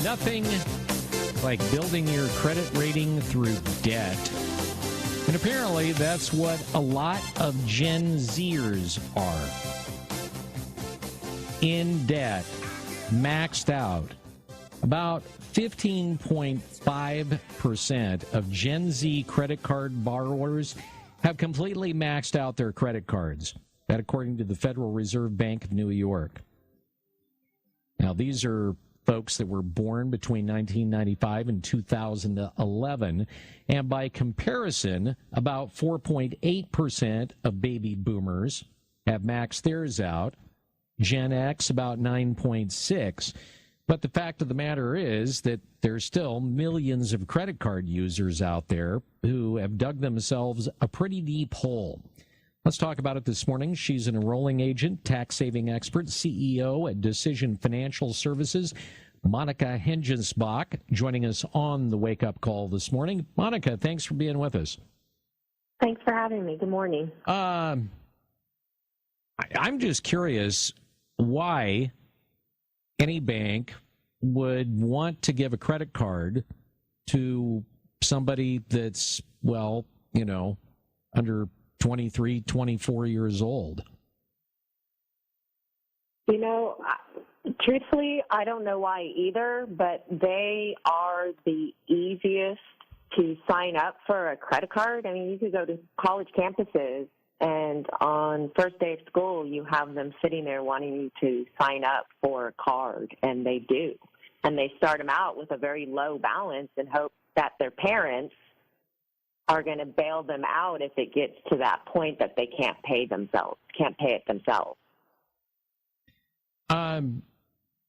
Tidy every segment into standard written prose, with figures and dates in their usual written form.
Nothing like building your credit rating through debt. And apparently that's what a lot of Gen Zers are. In debt, maxed out. About 15.5% of Gen Z credit card borrowers have completely maxed out their credit cards. That according to the Federal Reserve Bank of New York. Now, these are folks that were born between 1995 and 2011. And by comparison, about 4.8% of baby boomers have maxed theirs out. Gen X, about 9.6%. But the fact of the matter is that there's still millions of credit card users out there who have dug themselves a pretty deep hole. Let's talk about it this morning. She's an enrolling agent, tax-saving expert, CEO at Decision Financial Services, Monika Hengesbach, joining us on the Wake Up Call this morning. Monika, thanks for being with us. Thanks for having me. Good morning. I'm just curious why any bank would want to give a credit card to somebody that's, well, you know, under 23, 24 years old. You know, truthfully, I don't know why either, but they are the easiest to sign up for a credit card. I mean, you could go to college campuses, and on first day of school, you have them sitting there wanting you to sign up for a card, and they do. And they start them out with a very low balance and hope that their parents are going to bail them out if it gets to that point that they can't pay it themselves.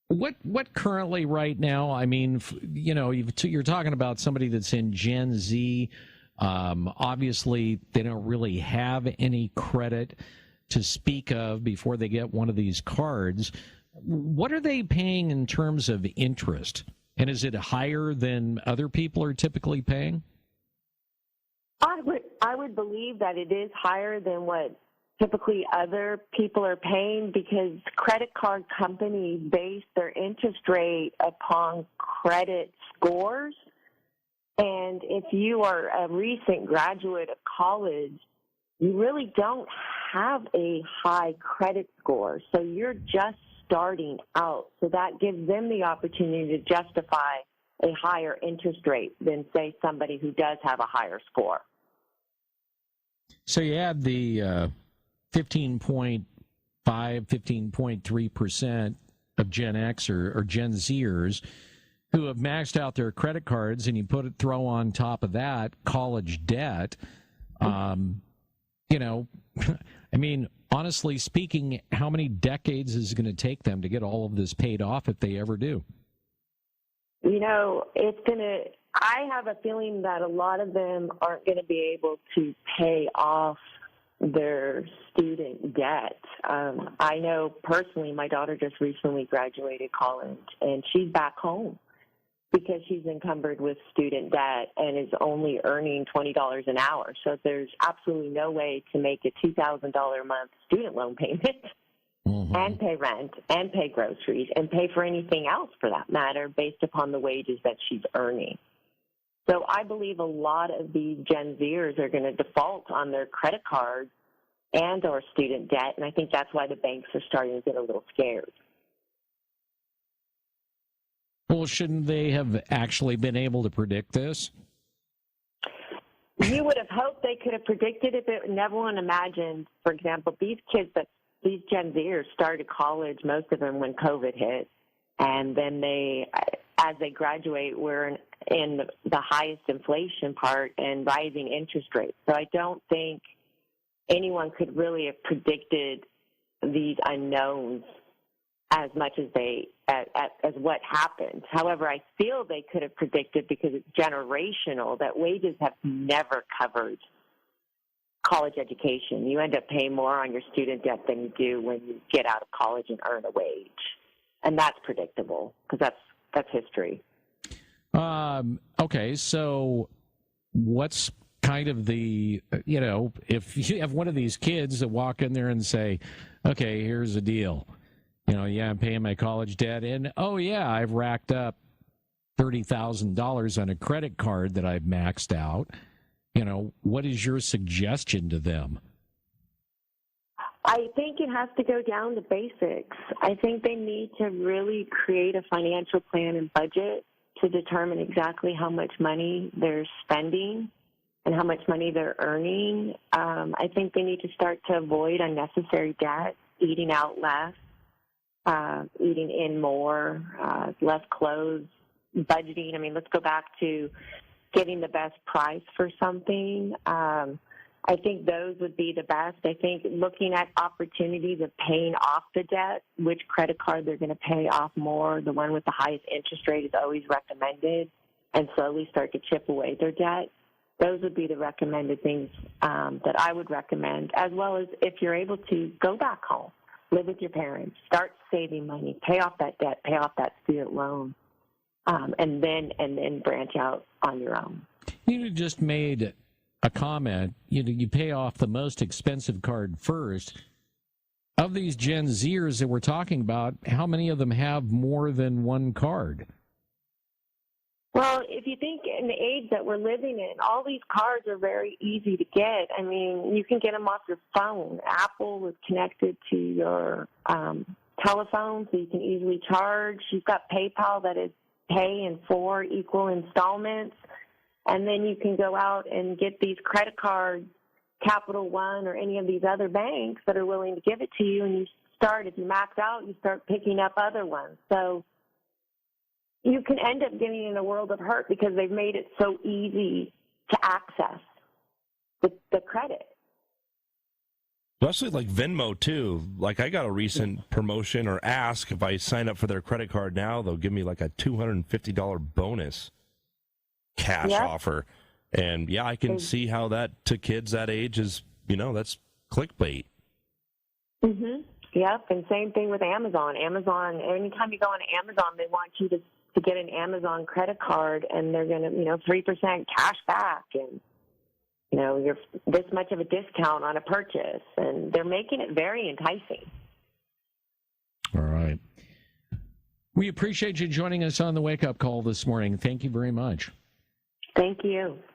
What currently right now, I mean, you know, you're talking about somebody that's in Gen Z. Obviously, they don't really have any credit to speak of before they get one of these cards. What are they paying in terms of interest? And is it higher than other people are typically paying? I would believe that it is higher than what typically other people are paying because credit card companies base their interest rate upon credit scores. And if you are a recent graduate of college, you really don't have a high credit score. So you're just starting out. So that gives them the opportunity to justify a higher interest rate than, say, somebody who does have a higher score. So you have the 15.5, 15.3% of Gen X or Gen Zers who have maxed out their credit cards, and you throw on top of that college debt. You know, I mean, honestly speaking, how many decades is it going to take them to get all of this paid off if they ever do? You know, I have a feeling that a lot of them aren't going to be able to pay off their student debt. I know personally my daughter just recently graduated college, and she's back home because she's encumbered with student debt and is only earning $20 an hour. So there's absolutely no way to make a $2,000 a month student loan payment and pay rent and pay groceries and pay for anything else for that matter based upon the wages that she's earning. So I believe a lot of these Gen Zers are going to default on their credit cards and or student debt, and I think that's why the banks are starting to get a little scared. Well, shouldn't they have actually been able to predict this? You would have hoped they could have predicted it, but never one imagined, for example, these Gen Zers started college, most of them when COVID hit, and then as they graduate, we're in the highest inflation part and rising interest rates. So I don't think anyone could really have predicted these unknowns as much as as what happened. However, I feel they could have predicted, because it's generational, that wages have never covered college education. You end up paying more on your student debt than you do when you get out of college and earn a wage. And that's predictable, because that's history. Okay, so what's kind of the, you know, if you have one of these kids that walk in there and say, okay, here's the deal. You know, yeah, I'm paying my college debt, and oh yeah, I've racked up $30,000 on a credit card that I've maxed out. What is your suggestion to them? I think it has to go down to basics. I think they need to really create a financial plan and budget to determine exactly how much money they're spending and how much money they're earning. I think they need to start to avoid unnecessary debt, eating out less, eating in more, less clothes, budgeting. I mean, let's go back to getting the best price for something. I think those would be the best. I think looking at opportunities of paying off the debt, which credit card they're going to pay off more, the one with the highest interest rate is always recommended, and slowly start to chip away their debt. Those would be the recommended things that I would recommend, as well as if you're able to go back home, live with your parents, start saving money, pay off that debt, pay off that student loan, and then branch out on your own. You just made a comment. You pay off the most expensive card first. Of these Gen Zers that we're talking about, how many of them have more than one card? Well, if you think in the age that we're living in, all these cards are very easy to get. I mean, you can get them off your phone. Apple is connected to your telephone, so you can easily charge. You've got PayPal that is pay in 4 equal installments. And then you can go out and get these credit cards, Capital One or any of these other banks that are willing to give it to you. And if you max out, you start picking up other ones. So you can end up getting in a world of hurt because they've made it so easy to access the credit. Especially like Venmo, too. Like, I got a recent promotion or ask if I sign up for their credit card now, they'll give me like a $250 bonus cash offer. And, yeah, I can see how that, to kids that age, is, that's clickbait. Mm-hmm. Yep, and same thing with Amazon. Amazon, anytime you go on Amazon, they want you to get an Amazon credit card, and they're going to, 3% cash back, and, you're this much of a discount on a purchase, and they're making it very enticing. All right. We appreciate you joining us on the Wake Up Call this morning. Thank you very much. Thank you.